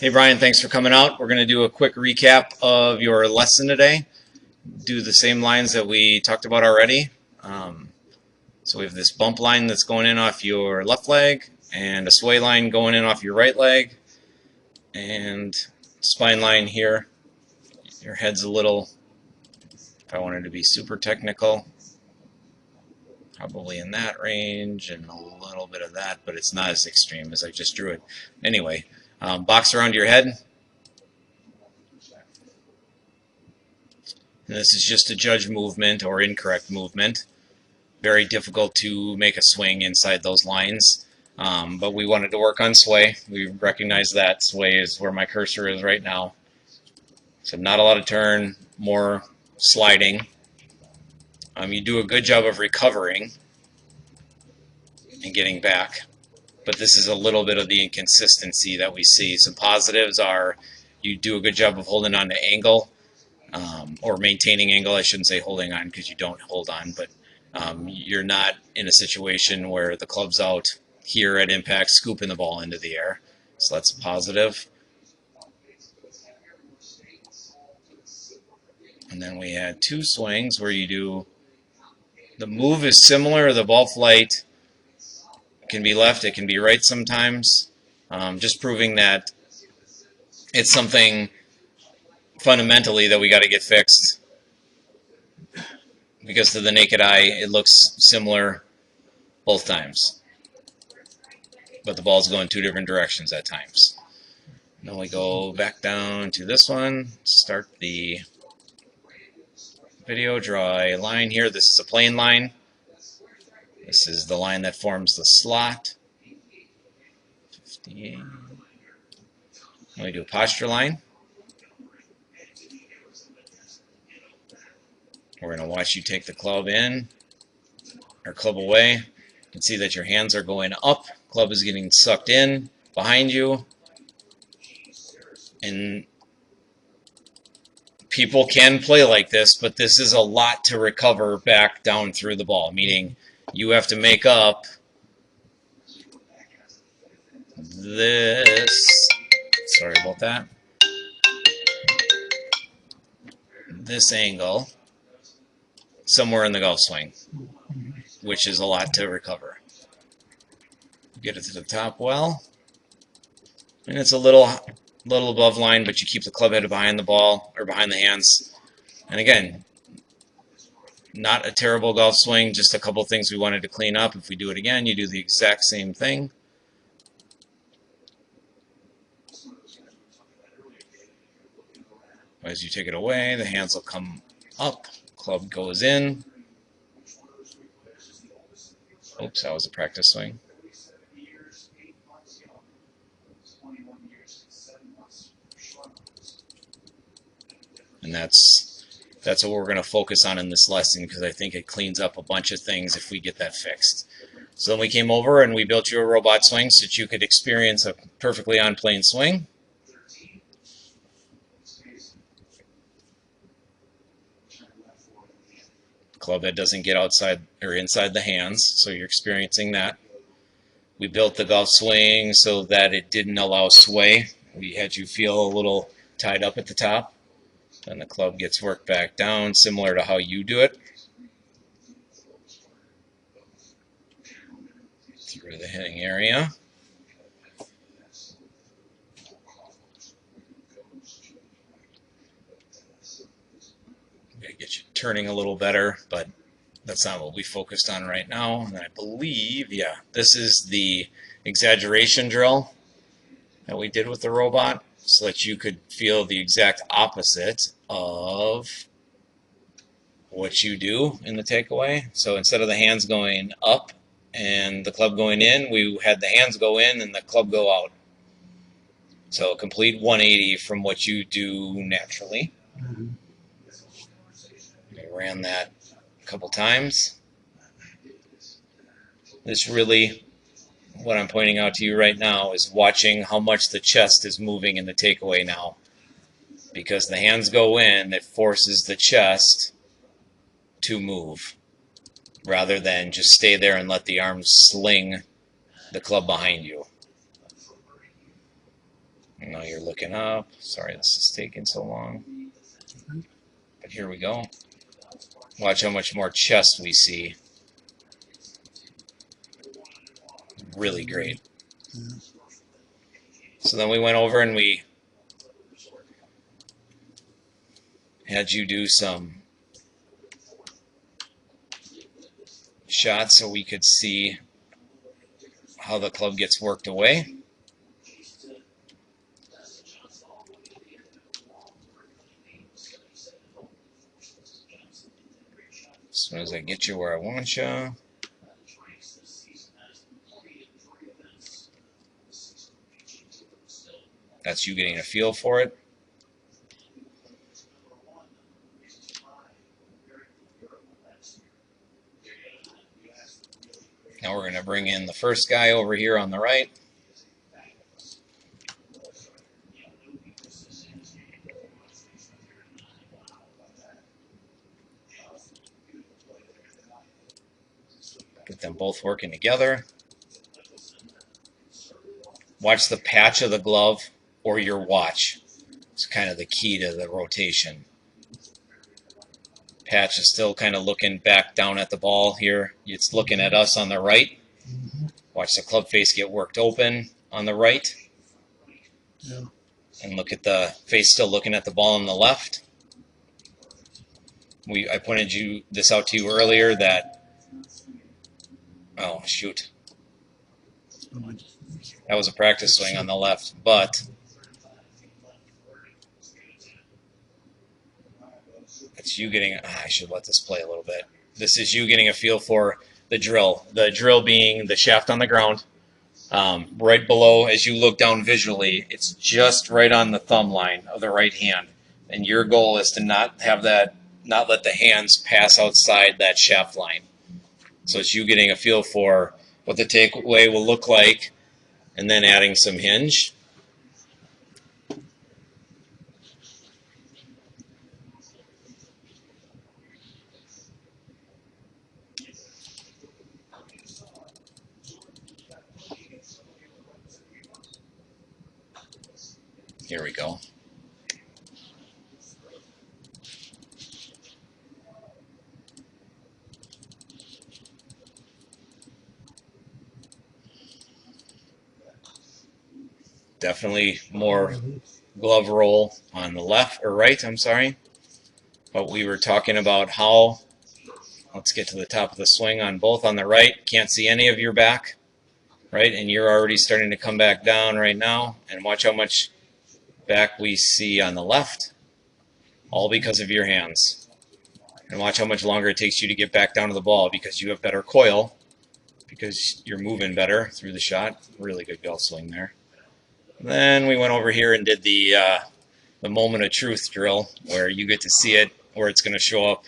Hey Brian, thanks for coming out. We're going to do a quick recap of your lesson today. Do the same lines that we talked about already. Um, so we have this bump line that's going in off your left leg, and a sway line going in off your right leg, and spine line here. Your head's a little, if I wanted to be super technical, probably in that range, and a little bit of that, but it's not as extreme as I just drew it. Anyway, box around your head. And this is just to judge movement or incorrect movement. Very difficult to make a swing inside those lines, but we wanted to work on sway. We recognize that sway is where my cursor is right now. So not a lot of turn, more sliding. You do a good job of recovering and getting back, but this is a little bit of the inconsistency that we see. Some positives are you do a good job of holding on to angle, or maintaining angle. I shouldn't say holding on because you don't hold on, but you're not in a situation where the club's out here at impact scooping the ball into the air. So that's a positive. And then we had two swings where you do, the move is similar, the ball flight can be left, it can be right sometimes. Just proving that it's something fundamentally that we got to get fixed. Because to the naked eye, it looks similar both times. But the ball's going two different directions at times. Then we go back down to this one, start the video, draw a line here. This is a plane line. This is the line that forms the slot. 58. Then we do a posture line. We're going to watch you take the club in, or club away. You can see that your hands are going up. Club is getting sucked in behind you. And people can play like this, but this is a lot to recover back down through the ball, meaning you have to make up this, sorry about that, this angle somewhere in the golf swing, which is a lot to recover. Get it to the top well, and it's a little above line, but you keep the club head behind the ball, or behind the hands. And again, not a terrible golf swing, just a couple things we wanted to clean up. If we do it again, you do the exact same thing. As you take it away, the hands will come up, club goes in. Oops, that was a practice swing. And that's what we're going to focus on in this lesson, because I think it cleans up a bunch of things if we get that fixed. So then we came over and we built you a robot swing so that you could experience a perfectly on-plane swing. Club head doesn't get outside or inside the hands, so you're experiencing that. We built the golf swing so that it didn't allow sway. We had you feel a little tied up at the top. Then the club gets worked back down, similar to how you do it. Through the hitting area. Gotta get you turning a little better, but that's not what we focused on right now. And I believe, yeah, this is the exaggeration drill that we did with the robot, so that you could feel the exact opposite of what you do in the takeaway. So instead of the hands going up and the club going in, we had the hands go in and the club go out. So a complete 180 from what you do naturally. I ran that a couple times. This really, what I'm pointing out to you right now, is watching how much the chest is moving in the takeaway now. Because the hands go in, it forces the chest to move, rather than just stay there and let the arms sling the club behind you. Now you're looking up. Sorry this is taking so long. But here we go. Watch how much more chest we see. Really great. So then we went over and we had you do some shots so we could see how the club gets worked away. As soon as I get you where I want you. That's you getting a feel for it. Now we're going to bring in the first guy over here on the right. Get them both working together. Watch the patch of the glove or your watch. It's kind of the key to the rotation. Patch is still kind of looking back down at the ball here. It's looking at us on the right. Watch the club face get worked open on the right. Yeah. And look at the face still looking at the ball on the left. I pointed this out to you earlier that, oh shoot, that was a practice swing on the left, but it's you getting, I should let this play a little bit. This is you getting a feel for the drill. The drill being the shaft on the ground. Right below, as you look down visually, it's just right on the thumb line of the right hand. And your goal is to not let the hands pass outside that shaft line. So it's you getting a feel for what the takeaway will look like, and then adding some hinge. Here we go. Definitely more glove roll on the left or right, I'm sorry. But we were talking about how, let's get to the top of the swing on both on the right. Can't see any of your back, right? And you're already starting to come back down right now. And watch how much back we see on the left, all because of your hands. And watch how much longer it takes you to get back down to the ball because you have better coil, because you're moving better through the shot. Really good golf swing there. Then we went over here and did the moment of truth drill, where you get to see it, where it's going to show up.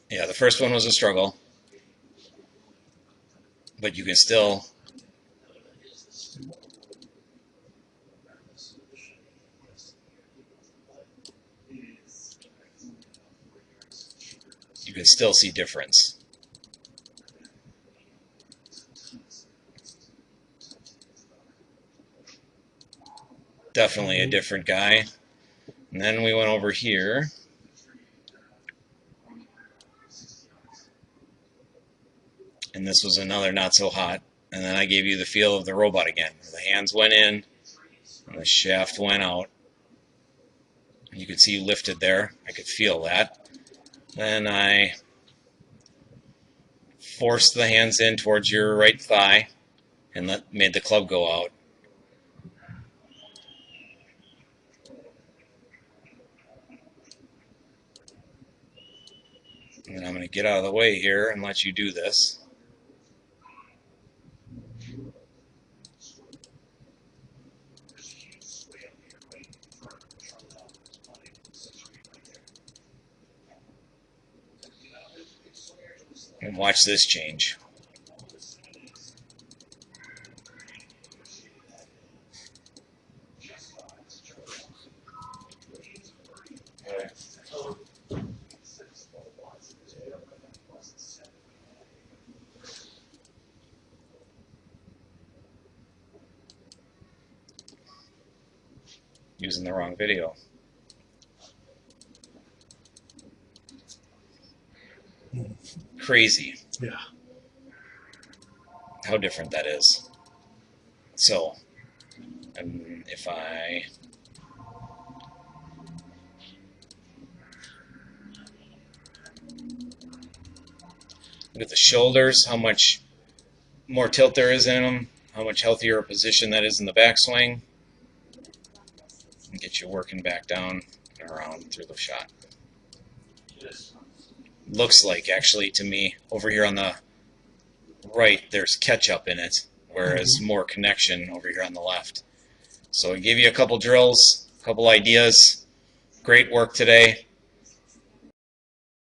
Yeah, the first one was a struggle, but you can still see difference. Definitely a different guy. And then we went over here. And this was another not so hot. And then I gave you the feel of the robot again. The hands went in, and the shaft went out. And you could see you lifted there. I could feel that. Then I forced the hands in towards your right thigh and made the club go out. And I'm going to get out of the way here and let you do this. And watch this change. using the wrong video. Crazy Yeah. how different that is. So, if I look at the shoulders, how much more tilt there is in them, how much healthier a position that is in the backswing, and get you working back down and around through the shot. Looks like, actually, to me, over here on the right, there's catch-up in it, whereas more connection over here on the left. So I gave you a couple drills, a couple ideas. Great work today.